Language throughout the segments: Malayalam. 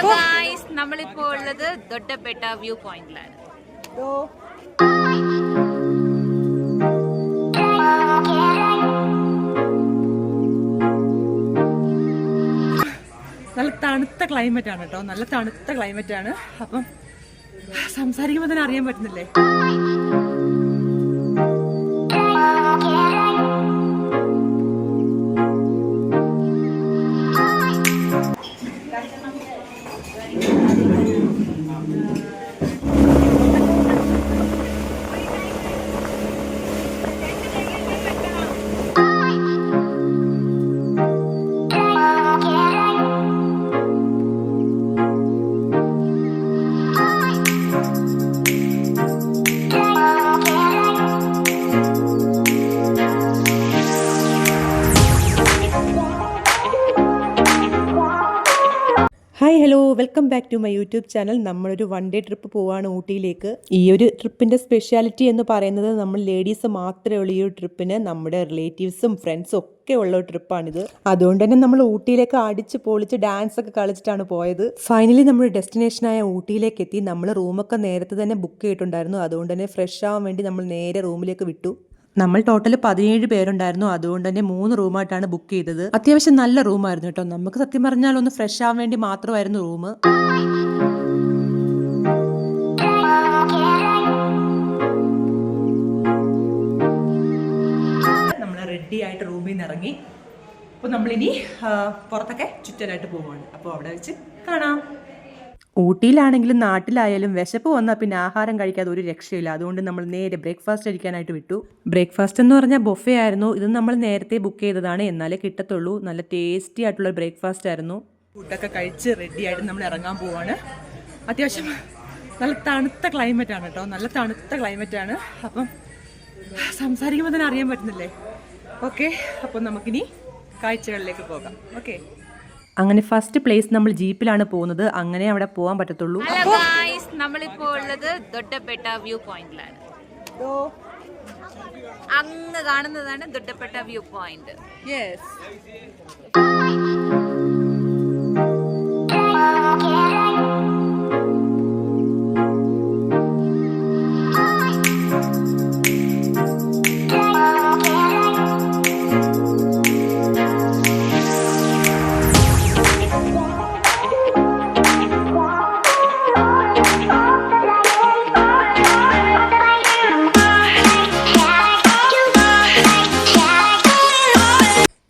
ഗായ്സ്, നമ്മളിപ്പോൾ ഉള്ളത് ദൊഡ്ഡപേട്ട വ്യൂ പോയിന്റിലാണ്. നല്ല തണുത്ത ക്ലൈമറ്റ് ആണ് കേട്ടോ, നല്ല തണുത്ത ക്ലൈമറ്റ് ആണ്. അപ്പം സംസാരിക്കുമ്പോൾ തന്നെ അറിയാൻ പറ്റുന്നില്ലേ. Hi hello, welcome back to my YouTube channel. നമ്മളൊരു 1 ഡേ ട്രിപ്പ് പോവാണ് ഊട്ടിയിലേക്ക്. ഈ ഒരു ട്രിപ്പിൻ്റെ സ്പെഷ്യാലിറ്റി എന്ന് പറയുന്നത് നമ്മൾ ലേഡീസ് മാത്രമേ ഉള്ളൂ ഈ ഒരു ട്രിപ്പിന്. നമ്മുടെ റിലേറ്റീവ്സും ഫ്രണ്ട്സും ഒക്കെ ഉള്ള ഒരു ട്രിപ്പാണിത്. അതുകൊണ്ട് തന്നെ നമ്മൾ ഊട്ടിയിലേക്ക് അടിച്ച് പൊളിച്ച് ഡാൻസ് ഒക്കെ കളിച്ചിട്ടാണ് പോയത്. ഫൈനലി നമ്മുടെ ഡെസ്റ്റിനേഷനായ ഊട്ടിയിലേക്ക് എത്തി. നമ്മൾ റൂമൊക്കെ നേരത്തെ തന്നെ ബുക്ക് ചെയ്തിട്ടുണ്ടായിരുന്നു. അതുകൊണ്ട് തന്നെ ഫ്രഷ് ആവാൻ വേണ്ടി നമ്മൾ നേരെ റൂമിലേക്ക് വിട്ടു. നമ്മൾ ടോട്ടൽ 17 പേരുണ്ടായിരുന്നു. അതുകൊണ്ട് തന്നെ 3 റൂമായിട്ടാണ് ബുക്ക് ചെയ്തത്. അത്യാവശ്യം നല്ല റൂമായിരുന്നു കേട്ടോ. നമുക്ക് സത്യം പറഞ്ഞാൽ ഒന്ന് ഫ്രഷ് ആവാൻ വേണ്ടി മാത്രമായിരുന്നു റൂം. നമ്മൾ റെഡി ആയിട്ട് റൂമിൽ നിന്ന് ഇറങ്ങി. അപ്പോൾ നമ്മളിനി പുറത്തൊക്കെ ചുറ്റലായിട്ട് പോവുകയാണ്. അപ്പോൾ അവിടെ വെച്ച് കാണാം. ഊട്ടിയിലാണെങ്കിലും നാട്ടിലായാലും വിശപ്പ് വന്നാൽ പിന്നെ ആഹാരം കഴിക്കാതെ ഒരു രക്ഷയില്ല. അതുകൊണ്ട് നമ്മൾ നേരെ ബ്രേക്ക്ഫാസ്റ്റ് കഴിക്കാനായിട്ട് വിട്ടു. ബ്രേക്ക്ഫാസ്റ്റ് എന്ന് പറഞ്ഞാൽ ബൊഫേ ആയിരുന്നു. ഇത് നമ്മൾ നേരത്തെ ബുക്ക് ചെയ്തതാണ്, എന്നാലേ കിട്ടത്തുള്ളൂ. നല്ല ടേസ്റ്റി ആയിട്ടുള്ള ബ്രേക്ക്ഫാസ്റ്റ് ആയിരുന്നു. ഫുഡൊക്കെ കഴിച്ച് റെഡി ആയിട്ട് നമ്മൾ ഇറങ്ങാൻ പോവാണ്. അത്യാവശ്യം നല്ല തണുത്ത ക്ലൈമറ്റ് ആണ് കേട്ടോ, നല്ല തണുത്ത ക്ലൈമറ്റ് ആണ്. അപ്പം സംസാരിക്കുമ്പോൾ തന്നെ അറിയാൻ പറ്റുന്നില്ലേ. ഓക്കെ, അപ്പം നമുക്കിനി കാഴ്ചകളിലേക്ക് പോകാം. ഓക്കെ, അങ്ങനെ ഫസ്റ്റ് പ്ലേസ് നമ്മൾ ജീപ്പിലാണ് പോകുന്നത്. അങ്ങനെ അവിടെ പോകാൻ പറ്റത്തുള്ളൂ. ഹലോ ഗായ്സ്, നമ്മളിപ്പോൾ ഉള്ളത് ദൊഡ്ഡപേട്ട വ്യൂ പോയിന്റിലാണ്. അങ്ങ് കാണുന്നതാണ് ദൊഡ്ഡപേട്ട വ്യൂ പോയിന്റ്. യെസ്,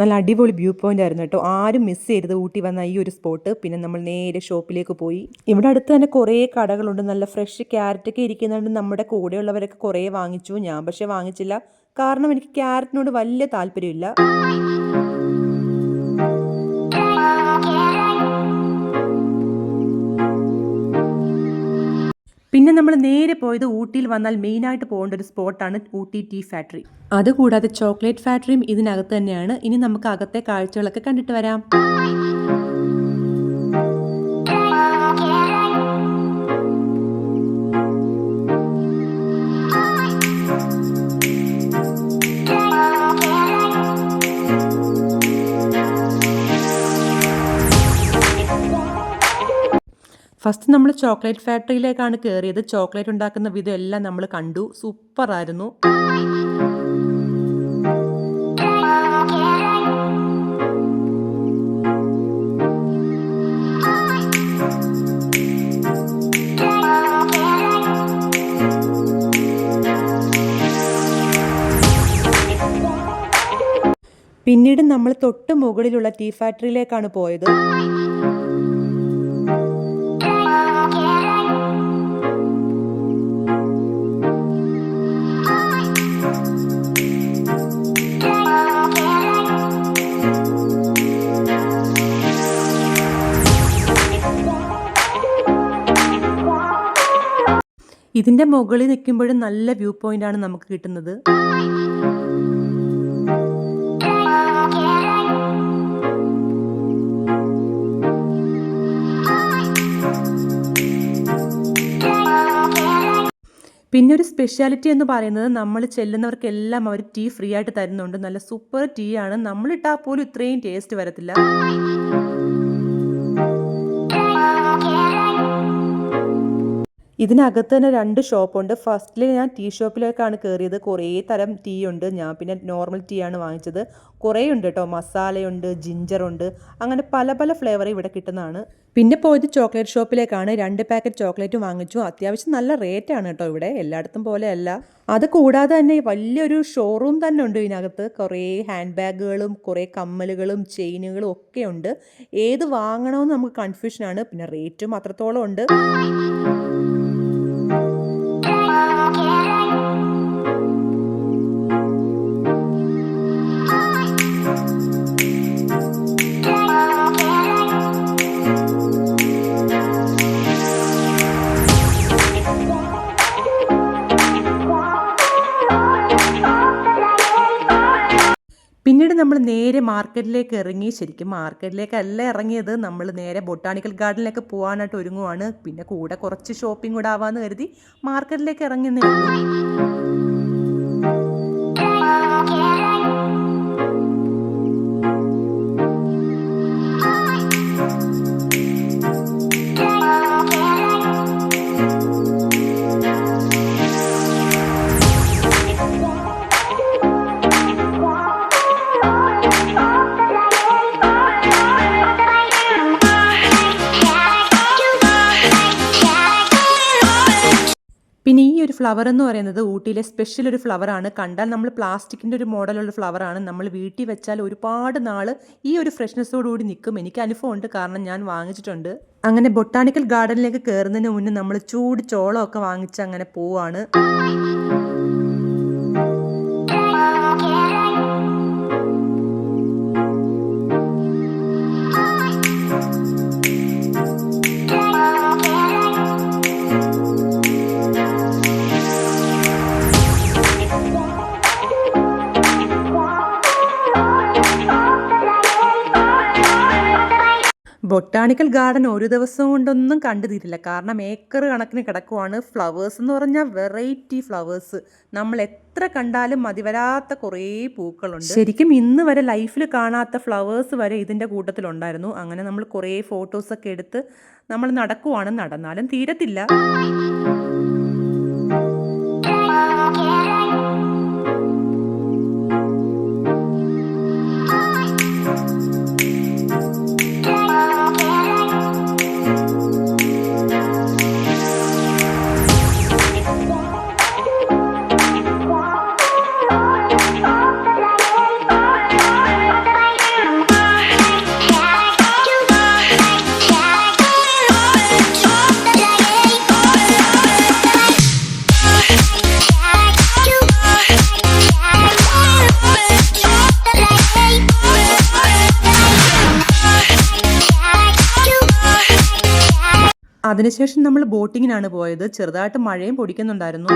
നല്ല അടിപൊളി വ്യൂ പോയിന്റ് ആയിരുന്നു കേട്ടോ. ആരും മിസ് ചെയ്തത് ഊട്ടി വന്ന ഈ ഒരു സ്പോട്ട്. പിന്നെ നമ്മൾ നേരെ ഷോപ്പിലേക്ക് പോയി. ഇവിടെ അടുത്ത് തന്നെ കുറേ കടകളുണ്ട്. നല്ല ഫ്രഷ് ക്യാരറ്റൊക്കെ ഇരിക്കുന്നുണ്ട്. നമ്മുടെ കൂടെയുള്ളവരൊക്കെ കുറേ വാങ്ങിച്ചു. ഞാൻ പക്ഷേ വാങ്ങിച്ചില്ല, കാരണം എനിക്ക് ക്യാരറ്റിനോട് വലിയ താല്പര്യമില്ല. പിന്നെ നമ്മൾ നേരെ പോയത് ഊട്ടിയിൽ വന്നാൽ മെയിനായിട്ട് പോകേണ്ട ഒരു സ്പോട്ടാണ് ഊട്ടി ടീ ഫാക്ടറി. അതുകൂടാതെ ചോക്ലേറ്റ് ഫാക്ടറിയും ഇതിനകത്ത് തന്നെയാണ്. ഇനി നമുക്ക് അകത്തെ കാഴ്ചകളൊക്കെ കണ്ടിട്ട് വരാം. ഫസ്റ്റ് നമ്മൾ ചോക്ലേറ്റ് ഫാക്ടറിയിലേക്കാണ് കയറിയത്. ചോക്ലേറ്റ് ഉണ്ടാക്കുന്ന വിധം എല്ലാം നമ്മൾ കണ്ടു. സൂപ്പറായിരുന്നു. പിന്നീട് നമ്മൾ തൊട്ട് മുകളിലുള്ള ടീ ഫാക്ടറിയിലേക്കാണ് പോയത്. ഇതിന്റെ മുകളിൽ നിൽക്കുമ്പോഴും നല്ല വ്യൂ പോയിന്റ് ആണ് നമുക്ക് കിട്ടുന്നത്. പിന്നെ ഒരു സ്പെഷ്യാലിറ്റി എന്ന് പറയുന്നത് നമ്മൾ ചെല്ലുന്നവർക്കെല്ലാം അവർ ടീ ഫ്രീ ആയിട്ട് തരുന്നുണ്ട്. നല്ല സൂപ്പർ ടീ ആണ്. നമ്മളിട്ടാൽ പോലും ഇത്രയും ടേസ്റ്റ് വരത്തില്ല. ഇതിനകത്ത് തന്നെ 2 ഷോപ്പുണ്ട്. ഫസ്റ്റിൽ ഞാൻ ടീ ഷോപ്പിലേക്കാണ് കയറിയത്. കുറേ തരം ടീ ഉണ്ട്. ഞാൻ പിന്നെ നോർമൽ ടീ ആണ് വാങ്ങിച്ചത്. കുറേ ഉണ്ട് കേട്ടോ. മസാലയുണ്ട്, ജിഞ്ചറുണ്ട്, അങ്ങനെ പല പല ഫ്ലേവർ ഇവിടെ കിട്ടുന്നതാണ്. പിന്നെ പോയത് ചോക്ലേറ്റ് ഷോപ്പിലേക്കാണ്. 2 പാക്കറ്റ് ചോക്ലേറ്റ് വാങ്ങിച്ചു. അത്യാവശ്യം നല്ല റേറ്റാണ് കേട്ടോ ഇവിടെ, എല്ലായിടത്തും പോലെയല്ല. അത് കൂടാതെ തന്നെ വലിയൊരു ഷോറൂം തന്നെ ഉണ്ട് ഇതിനകത്ത്. കുറേ ഹാൻഡ് ബാഗുകളും കുറേ കമ്മലുകളും ചെയിനുകളും ഒക്കെ ഉണ്ട്. ഏത് വാങ്ങണമെന്ന് നമുക്ക് കൺഫ്യൂഷനാണ്. പിന്നെ റേറ്റും അത്രത്തോളം ഉണ്ട്. പിന്നീട് നമ്മൾ നേരെ മാർക്കറ്റിലേക്ക് ഇറങ്ങി. ശരിക്കും മാർക്കറ്റിലേക്കല്ല ഇറങ്ങിയത്, നമ്മൾ നേരെ ബൊട്ടാണിക്കൽ ഗാർഡനിലേക്ക് പോകാനായിട്ട് ഒരുങ്ങുവാണ്. പിന്നെ കൂടെ കുറച്ച് ഷോപ്പിംഗ് കൂടെ ആവാമെന്ന് കരുതി മാർക്കറ്റിലേക്ക് ഇറങ്ങുന്നേ ഉള്ളൂ. പിന്നെ ഈ ഒരു ഫ്ലവർ എന്ന് പറയുന്നത് ഊട്ടിയിലെ സ്പെഷ്യൽ ഒരു ഫ്ലവറാണ്. കണ്ടാൽ നമ്മൾ പ്ലാസ്റ്റിക്കിൻ്റെ ഒരു മോഡലുള്ള ഫ്ലവറാണ്. നമ്മൾ വീട്ടിൽ വെച്ചാൽ ഒരുപാട് നാൾ ഈ ഒരു ഫ്രഷ്നെസ്സോടുകൂടി നിൽക്കും. എനിക്ക് അനുഭവമുണ്ട്, കാരണം ഞാൻ വാങ്ങിച്ചിട്ടുണ്ട്. അങ്ങനെ ബൊട്ടാണിക്കൽ ഗാർഡനിലേക്ക് കയറുന്നതിന് മുന്നേ നമ്മൾ ചൂട് ചോളമൊക്കെ വാങ്ങിച്ച് അങ്ങനെ പോവാണ്. ബൊട്ടാണിക്കൽ ഗാർഡൻ ഒരു ദിവസം കൊണ്ടൊന്നും കണ്ടു തീരില്ല, കാരണം ഏക്കർ കണക്കിന് കിടക്കുവാണ്. ഫ്ലവേഴ്സ് എന്ന് പറഞ്ഞാൽ വെറൈറ്റി ഫ്ലവേഴ്സ്, നമ്മൾ എത്ര കണ്ടാലും മതിവരാത്ത കുറേ പൂക്കളുണ്ട്. ശരിക്കും ഇന്ന് വരെ ലൈഫിൽ കാണാത്ത ഫ്ലവേഴ്സ് വരെ ഇതിൻ്റെ കൂട്ടത്തിലുണ്ടായിരുന്നു. അങ്ങനെ നമ്മൾ കുറേ ഫോട്ടോസൊക്കെ എടുത്ത് നമ്മൾ നടക്കുവാണ്. നടന്നാലും തീരത്തില്ല. അതിനുശേഷം നമ്മൾ ബോട്ടിങ്ങിനാണ് പോയത്. ചെറുതായിട്ട് മഴയും പൊടിക്കുന്നുണ്ടായിരുന്നു.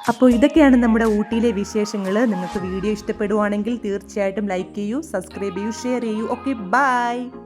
അപ്പോൾ ഇതൊക്കെയാണ് നമ്മുടെ ഊട്ടിയിലെ വിശേഷങ്ങൾ. നിങ്ങൾക്ക് വീഡിയോ ഇഷ്ടപ്പെടുവാണെങ്കിൽ തീർച്ചയായിട്ടും ലൈക്ക് ചെയ്യൂ, സബ്സ്ക്രൈബ് ചെയ്യൂ, ഷെയർ ചെയ്യൂ. Okay, by.